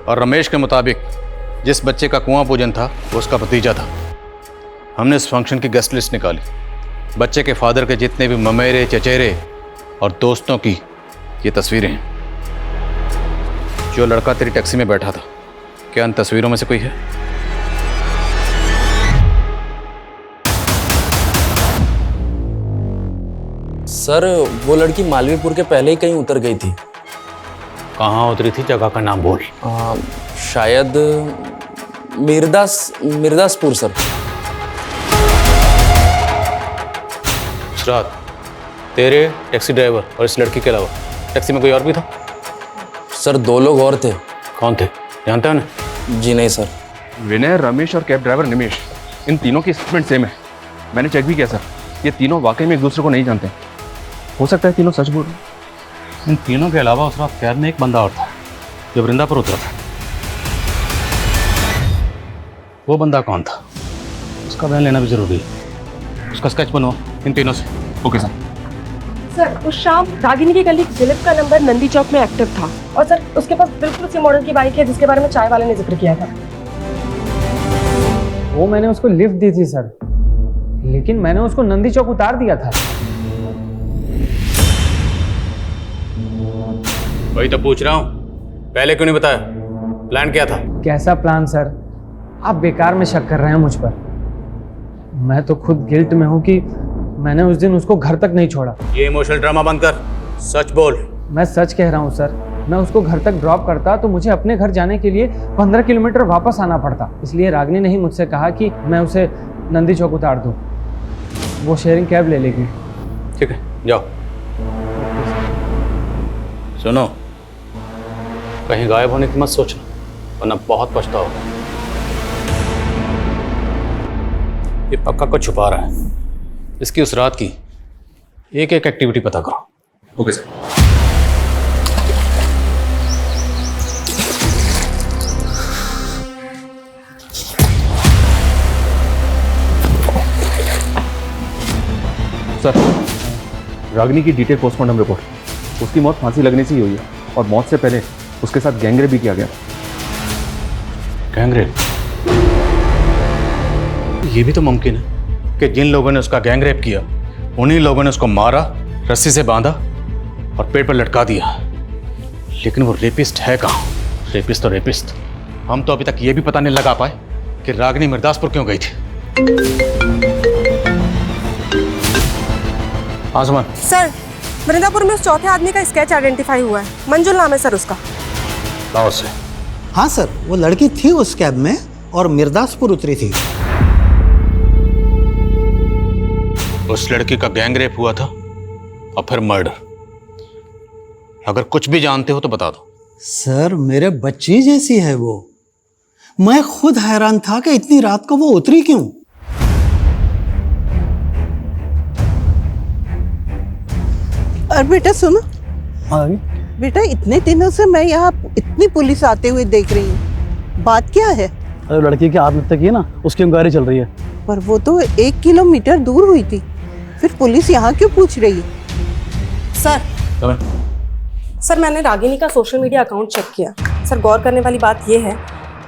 और रमेश के मुताबिक जिस बच्चे का कुआं पूजन था वो उसका भतीजा था। हमने इस फंक्शन की गेस्ट लिस्ट निकाली। बच्चे के फादर के जितने भी ममेरे, चचेरे और दोस्तों की ये तस्वीरें हैं। जो लड़का तेरी टैक्सी में बैठा था, क्या इन तस्वीरों में से कोई है? सर, वो लड़की मालवीपुर के पहले ही कहीं उतर गई थी। कहाँ उतरी थी? जगह का नाम बोल। शायद मिर्दासपुर सर। उस रात तेरे, टैक्सी ड्राइवर और इस लड़की के अलावा टैक्सी में कोई और भी था? सर 2 लोग और थे। कौन थे? जानते हो ना? जी नहीं सर। विनय, रमेश और कैब ड्राइवर निमेश, इन तीनों की स्टेटमेंट सेम है। मैंने चेक भी किया सर, ये तीनों वाकई में एक दूसरे को नहीं जानते। हो सकता है तीनों सच बोल रहे हैं। इन तीनों के अलावा उस रात कैब में एक बंदा और था जो वृंदा पर उतरा था। वो बंदा कौन था? उसका बयान लेना भी जरूरी है। उसका स्केच बनवाओ इन तीनों से। Okay sir. सर, उस शाम रागिनी की कलीग दिलीप का नंबर नंदी चौक में एक्टिव था और सर उसके पास बिल्कुल उसी मॉडल की बाइक है जिसके बारे में चाय वाले ने जिक्र किया था। वो मैंने उसको लिफ्ट दी थी सर, लेकिन मैंने उसको नंदी चौक उतार दिया था। वही तो पूछ रहा हूँ, पहले क्यों नहीं बताया? प्लान क्या था? कैसा प्लान सर? आप बेकार में शक कर रहे हैं मुझ पर। मैं तो खुद गिल्ट में हूँ कि मैंने उस दिन उसको घर तक नहीं छोड़ा। ये इमोशनल ड्रामा बंद कर, सच बोल। मैं सच कह रहा हूँ सर। मैं उसको घर तक ड्रॉप करता तो मुझे अपने घर जाने के लिए 15 किलोमीटर वापस आना पड़ता। इसलिए रागिनी ने ही मुझसे कहा कि मैं उसे नंदी चौक उतार दूँ, वो शेयरिंग कैब ले लेगी। ठीक है, जाओ। सुनो, कहीं गायब होने की मत सोचना, वरना बहुत पछताओगे। ये पक्का कुछ छुपा रहा है। इसकी उस रात की एक एक एक्टिविटी पता करो। Okay sir. सर, रागिनी की डिटेल पोस्टमार्टम रिपोर्ट। उसकी मौत फांसी लगने से ही हुई है और मौत से पहले उसके साथ गैंगरेप भी किया गया। गैंगरेप? ये भी तो मुमकिन है कि जिन लोगों ने उसका गैंगरेप किया उन्हीं लोगों ने उसको मारा, रस्सी से बांधा और पेड़ पर लटका दिया। लेकिन वो रेपिस्ट है कहाँ? रेपिस्ट तो रेपिस्ट। हम तो अभी तक ये भी पता नहीं लगा पाए कि रागिनी मिर्दासपुर क्यों गई थी। आसमान सर, वृंदापुर में उस चौथे आदमी का स्केच आइडेंटिफाई हुआ है। मंजुल नाम है सर उसका। लाओ से। हाँ सर, वो लड़की थी उस कैब में और मिर्दासपुर उतरी थी। उस लड़की का गैंगरेप हुआ था और फिर मर्डर। अगर कुछ भी जानते हो तो बता दो। सर, मेरे बच्ची जैसी है वो। मैं खुद हैरान था कि इतनी रात को वो उतरी क्यों। और बेटा सुनो। हाँ बेटा, इतने दिनों से मैं यहाँ इतनी पुलिस आते हुए देख रही हूँ, बात क्या है? अरे लड़की की आत्महत्या की है ना, उसकी इंक्वायरी चल रही है। पर वो तो 1 किलोमीटर दूर हुई थी, फिर पुलिस यहाँ क्यों पूछ रही है? सर, मैंने रागिनी का सोशल मीडिया अकाउंट चेक किया। सर, गौर करने वाली बात यह है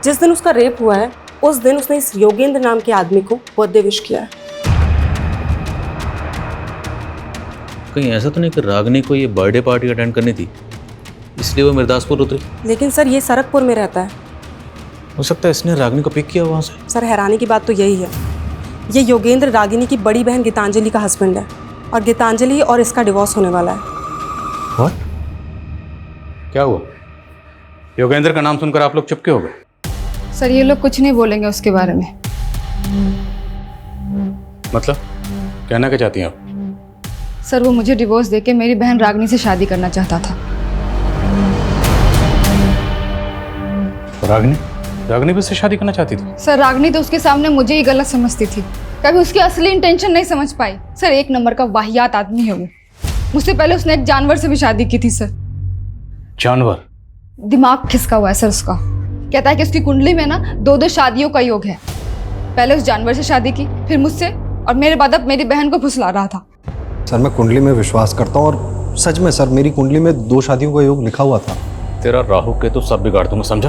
जिस दिन उसका रेप हुआ है उस दिन उसने इस योगेंद्र नाम के आदमी को बर्थडे विश किया है। कहीं ऐसा तो नहीं कि रागनी को ये बर्थडे पार्टी अटेंड करनी थी इसलिए वो मिर्दासपुर उतरी? लेकिन सर ये सरकपुर में रहता है। हो सकता है इसने रागनी को पिक किया वहाँ से। सर हैरानी की बात तो यही है, ये योगेंद्र रागिनी की बड़ी बहन गीतांजलि का हस्बैंड है और गीतांजलि और इसका डिवोर्स होने वाला है। What? क्या हुआ? योगेंद्र का नाम सुनकर आप लोग चुप क्यों हो गए? सर ये लोग कुछ नहीं बोलेंगे उसके बारे में। मतलब कहना क्या चाहती हैं आप? सर वो मुझे डिवोर्स देके मेरी बहन रागनी से शादी करना चाहता था। रागनी भी उससे शादी करना चाहती थी? सर रागनी तो उसके सामने मुझे ही गलत समझती थी, कभी उसकी असली इंटेंशन नहीं समझ पाई। सर एक नंबर का वाहियात आदमी है वो। मुझसे पहले उसने एक जानवर से भी शादी की थी सर। जानवर? दिमाग खिसका हुआ है सर उसका। कहता है कि उसकी कुंडली में ना 2-2 शादियों का योग है। पहले उस जानवर से शादी की, फिर मुझसे, और मेरे बाद अब मेरी बहन को फुसला रहा था। सर मैं कुंडली में विश्वास करता हूँ और सच में सर मेरी कुंडली में 2 शादियों का योग लिखा हुआ था। तेरा राहु के तो सब बिगाड़ दूंगा, समझा?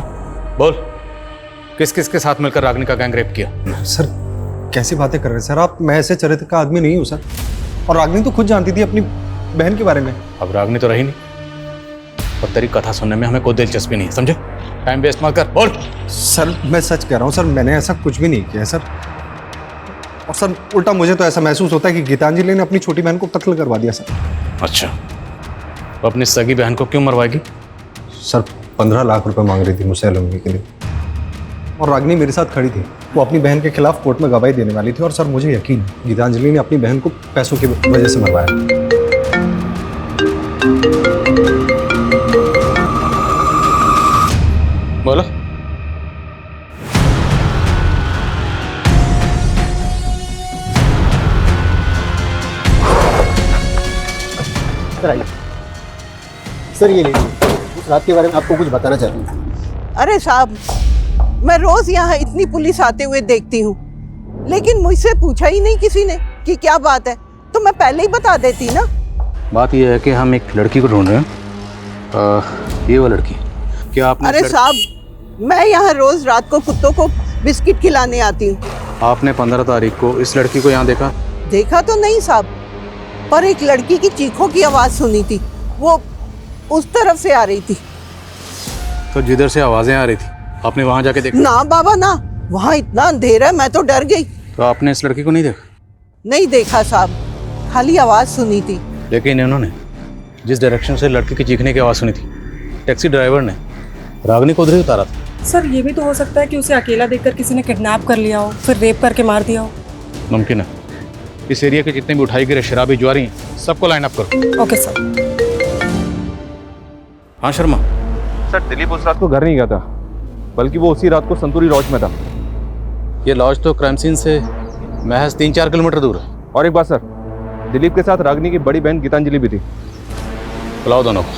बोल, किस किस के साथ मिलकर रागनी का गैंग रेप किया? सर कैसी बातें कर रहे हैं सर आप? मैं ऐसे चरित्र का आदमी नहीं हूँ सर। और रागनी तो खुद जानती थी अपनी बहन के बारे में। अब रागनी तो रही नहीं और तेरी कथा सुनने में हमें कोई दिलचस्पी नहीं है, समझे? टाइम वेस्ट मत कर, बोल। सर मैं सच कह रहा हूँ सर, मैंने ऐसा कुछ भी नहीं किया सर। और सर उल्टा मुझे तो ऐसा महसूस होता है कि गीतांजलि ने अपनी छोटी बहन को कत्ल करवा दिया सर। अच्छा, तो अपनी सगी बहन को क्यों मरवाएगी? सर 15 लाख रुपए मांग रही थी मुझसे एलुमनी के लिए और रागनी मेरे साथ खड़ी थी। वो अपनी बहन के खिलाफ कोर्ट में गवाही देने वाली थी और सर मुझे यकीन गीतांजलि ने अपनी बहन को पैसों की वजह से मरवाया। बोलो। सर ये लीजिए, उस रात के बारे में आपको कुछ बताना चाहती हूँ। अरे साहब, मैं रोज यहाँ इतनी पुलिस आते हुए देखती हूँ, लेकिन मुझसे पूछा ही नहीं किसी ने कि क्या बात है, तो मैं पहले ही बता देती ना। बात यह है कि हम एक लड़की को ढूंढ रहे हैं। ये वो लड़की, क्या आपने? अरे साहब, मैं यहाँ रोज रात को कुत्तों को बिस्किट खिलाने आती हूँ। आपने 15 तारीख को इस लड़की को यहाँ देखा? देखा तो नहीं साहब, पर एक लड़की की चीखों की आवाज सुनी थी, वो उस तरफ से आ रही थी। तो जिधर से आवाजें आ रही थी आपने वहां जाके देखा? ना बाबा ना, वहाँ इतना अंधेरा है, मैं तो डर गई। तो आपने इस लड़की को नहीं देखा? नहीं देखा साहब, खाली आवाज सुनी थी। लेकिन इन्होंने जिस डायरेक्शन से लड़की की चीखने की आवाज सुनी थी, टैक्सी ड्राइवर ने रागनी को उधर ही उतारा था। सर ये भी तो हो सकता है कि उसे अकेला देखकर किसी ने किडनैप कर लिया हो, फिर रेप करके मार दिया हो। मुमकिन है। इस एरिया के जितने भी उठाई गिरे शराबी जुआरी सबको लाइन अप करो। Okay sir. हाँ शर्मा। सर दिलीप उस रात को घर नहीं गया था, बल्कि वो उसी रात को संतूरी लॉज में था। ये लॉज तो क्राइम सीन से महज 3-4 किलोमीटर दूर है। और एक बात सर, दिलीप के साथ रागनी की बड़ी बहन गीतांजलि भी थी। बुलाओ दोनों को।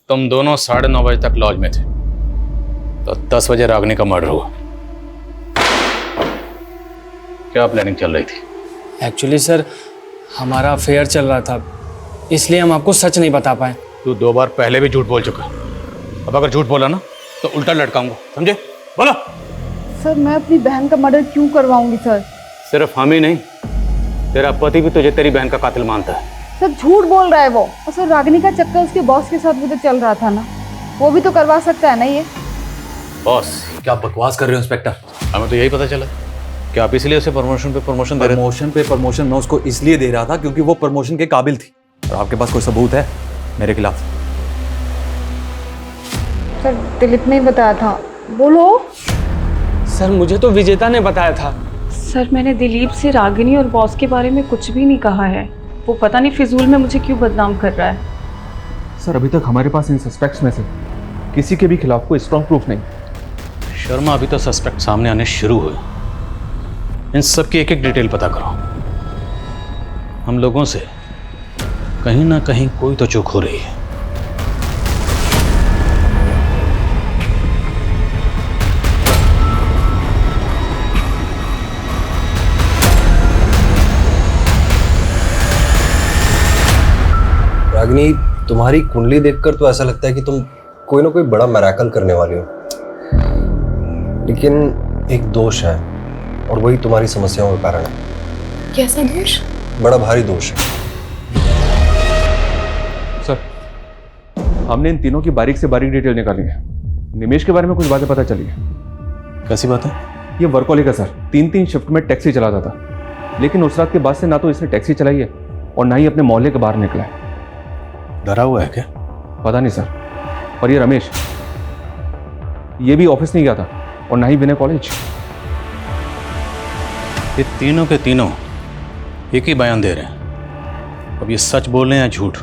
तुम दोनों 9:30 बजे तक लॉज में थे, तो 10 बजे रागनी का मर्डर हुआ। क्या प्लानिंग चल रही थी? एक्चुअली सर हमारा अफेयर चल रहा था, इसलिए हम आपको सच नहीं बता पाए। तू 2 बार पहले भी झूठ बोल चुका, अब अगर झूठ बोला ना तो उल्टा लटकाऊंगा, समझे? बोलो। सर मैं अपनी बहन का मर्डर क्यों करवाऊंगी सर? सिर्फ हम ही नहीं, तेरा पति भी तुझे तेरी बहन का कातिल मानता है। सर झूठ बोल रहा है वो। और सर रागिनी का चक्कर उसके बॉस के साथ भी तो चल रहा था ना, वो भी तो करवा सकता है ना ये। बॉस क्या बकवास कर रहे हो इंस्पेक्टर? हमें तो यही पता चला कि आप इसलिए उसे प्रमोशन पे प्रमोशन दे रहे थे। प्रमोशन पे प्रमोशन मैं उसको इसलिए दे रहा था क्योंकि वो प्रमोशन के काबिल थी। और आपके पास कोई सबूत है मेरे खिलाफ? सर दिलीप ने बताया था। बोलो। सर मुझे तो विजेता ने बताया था। सर मैंने दिलीप से रागिनी और बॉस के बारे में कुछ भी नहीं कहा है, वो पता नहीं फिजूल में मुझे क्यों बदनाम कर रहा है। सर अभी तक हमारे पास इन सस्पेक्ट्स में से किसी के भी खिलाफ कोई स्ट्रॉन्ग प्रूफ नहीं। शर्मा अभी तो सस्पेक्ट सामने आने शुरू हुए, इन सब की एक एक डिटेल पता करो। हम लोगों से कहीं ना कहीं कोई तो चूक हो रही है। रागिनी, तुम्हारी कुंडली देखकर तो ऐसा लगता है कि तुम कोई ना कोई बड़ा मैराकल करने वाली हो, लेकिन एक दोष है और वही तुम्हारी समस्याओं का कारण है। कैसा दोष? बड़ा भारी दोष है। सर, हमने इन तीनों की बारीक से बारीक डिटेल निकाली है। निमेश के बारे में कुछ बातें पता चली है। कैसी बात है? ये वर्कहोलिक है सर, 3-3 शिफ्ट में टैक्सी चलाता था, लेकिन उस रात के बाद से ना तो इसने टैक्सी चलाई है और ना ही अपने मोहल्ले के बाहर निकला है। डरा हुआ है क्या? पता नहीं सर। और ये रमेश, ये भी ऑफिस नहीं गया था और ना ही विनय कॉलेज। ये तीनों के तीनों एक ही बयान दे रहे हैं। अब ये सच बोल रहे हैं या झूठ,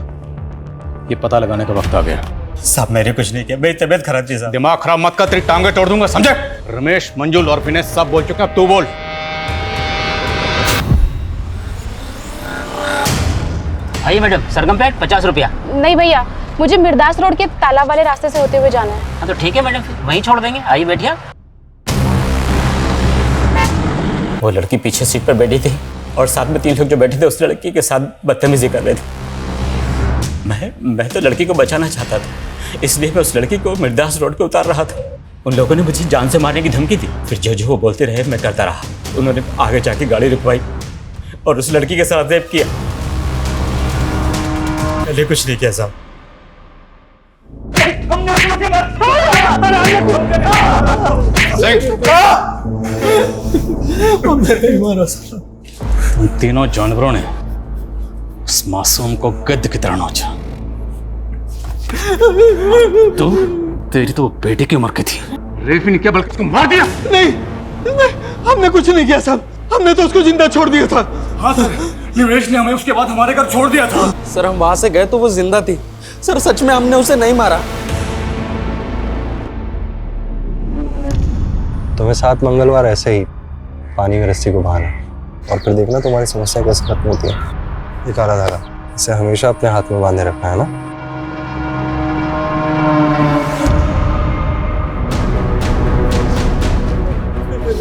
ये पता लगाने का वक्त आ गया। साहब मैंने कुछ नहीं किया, मेरी तबीयत खराब थी साहब। दिमाग खराब मत कर, तेरी टांगे तोड़ दूंगा, समझे? रमेश, मंजुल और विनय सब बोल चुके हैं, अब तू बोल। आइए मैडम, सरगम प्लेट 50 रुपया। नहीं भैया, मुझे मिर्दास रोड के तालाब वाले रास्ते से होते हुए जाना है। हाँ तो ठीक है मैडम, वहीं छोड़ देंगे। आइए बैठिए। वो लड़की पीछे सीट पर बैठी थी और साथ में 3 लोग जो बैठे थे उस लड़की के साथ बदतमीजी कर रहे थे। मैं तो लड़की को बचाना चाहता था, इसलिए मैं उस लड़की को मिर्दास रोड पे उतार रहा था। उन लोगों ने मुझे जान से मारने की धमकी दी, फिर जो वो बोलते रहे मैं करता रहा। उन्होंने आगे जाके गाड़ी रुकवाई और उस लड़की के साथ रेप किया। मैंने कुछ नहीं किया साहब। उन तीनों जानवरों ने उस मासूम को गिद्ध की तरह नोचा। तू, तेरी तो बेटे की उम्र की थी। रेप भी नहीं किया बल्कि उसको मार दिया। नहीं, हमने कुछ नहीं किया साहब, हमने तो उसको जिंदा छोड़ दिया था। हाँ सर, निमेश ने हमें उसके बाद हमारे घर छोड़ दिया था। सर हम वहां से गए तो वो जिंदा थी। सर सच में हमने उसे नहीं मारा। तुम्हें 7 मंगलवार ऐसे ही पानी में रस्सी को बहाना और फिर देखना तुम्हारी समस्या कैसे खत्म होती है। ये काला धागा, इसे हमेशा अपने हाथ में बांधे रखना है ना।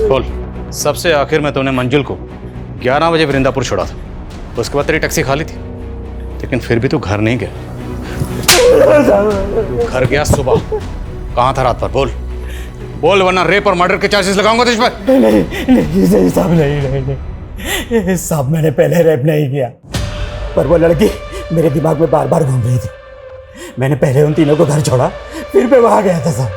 बोल, सबसे आखिर में तूने मंजुल को 11 बजे वृंदापुर छोड़ा था, उसके बाद तेरी टैक्सी खाली थी, लेकिन फिर भी तू घर नहीं गया। घर गया सुबह, कहाँ था रात पर? बोल बोल, वरना रेप और मर्डर के चार्जेस लगाऊंगा तुझ पर। नहीं साहब, नहीं साहब, मैंने पहले रेप नहीं किया, पर वो लड़की मेरे दिमाग में बार बार घूम रही थी। मैंने पहले उन तीनों को घर छोड़ा, फिर मैं वहां गया था साहब।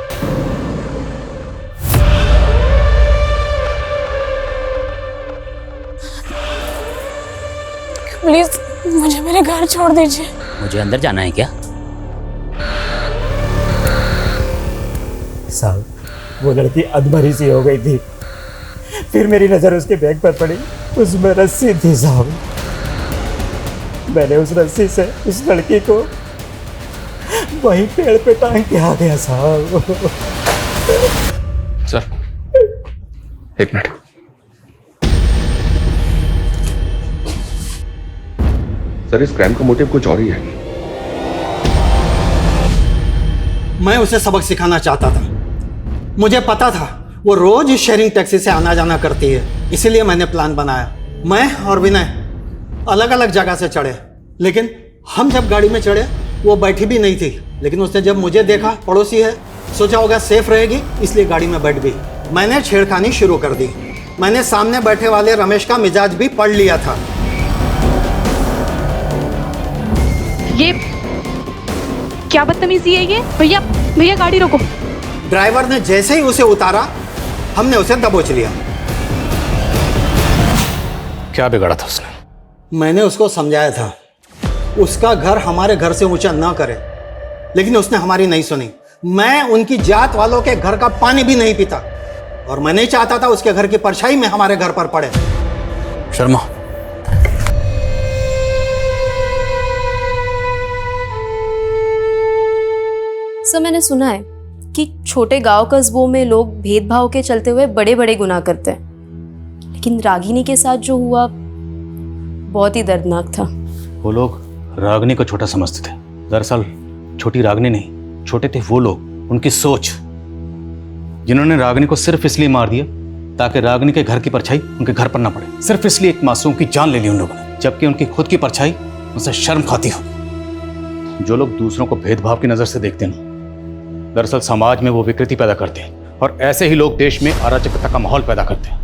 प्लीज मुझे मेरे घर छोड़ दीजिए। मुझे अंदर जाना है क्या? साहब, वो लड़की अधमरी सी हो गई थी, फिर मेरी नजर उसके बैग पर पड़ी, उसमें रस्सी थी साहब। मैंने उस रस्सी से उस लड़की को वहीं पेड़ पे टांग के आ गया साहब। Sir, 1 minute. सर, इस क्राइम का मोटिव कुछ और ही है। मैं उसे सबक सिखाना चाहता था। मुझे पता था वो रोज इस शेयरिंग टैक्सी से आना जाना करती है, इसीलिए मैंने प्लान बनाया। मैं और विनय अलग अलग जगह से चढ़े, लेकिन हम जब गाड़ी में चढ़े वो बैठी भी नहीं थी। लेकिन उसने जब मुझे देखा, पड़ोसी है, सोचा होगा सेफ रहेगी, इसलिए गाड़ी में बैठ गई। मैंने छेड़खानी शुरू कर दी। मैंने सामने बैठे वाले रमेश का मिजाज भी पढ़ लिया था। ये क्या बदतमीजी है ये? भैया भैया गाड़ी रोको। ड्राइवर ने जैसे ही उसे उतारा, हमने उसे दबोच लिया। क्या बिगाड़ा था उसने? मैंने उसको समझाया था उसका घर हमारे घर से ऊंचा ना करे, लेकिन उसने हमारी नहीं सुनी। मैं उनकी जात वालों के घर का पानी भी नहीं पीता और मैं नहीं चाहता था उसके घर की परछाई में हमारे घर पर पड़े। शर्मा, सर मैंने सुना है कि छोटे गांव कस्बों में लोग भेदभाव के चलते हुए बड़े बड़े गुनाह करते हैं, लेकिन रागिनी के साथ जो हुआ बहुत ही दर्दनाक था। वो लोग रागिनी को छोटा समझते थे। दरअसल छोटी रागिनी नहीं, छोटे थे वो लोग, उनकी सोच, जिन्होंने रागिनी को सिर्फ इसलिए मार दिया ताकि रागिनी के घर की परछाई उनके घर पर ना पड़े। सिर्फ इसलिए एक मासूम की जान ले ली उन लोगों ने, जबकि उनकी खुद की परछाई उनसे शर्म खाती हो। जो लोग दूसरों को भेदभाव की नजर से देखते हैं, दरअसल समाज में वो विकृति पैदा करते हैं और ऐसे ही लोग देश में अराजकता का माहौल पैदा करते हैं।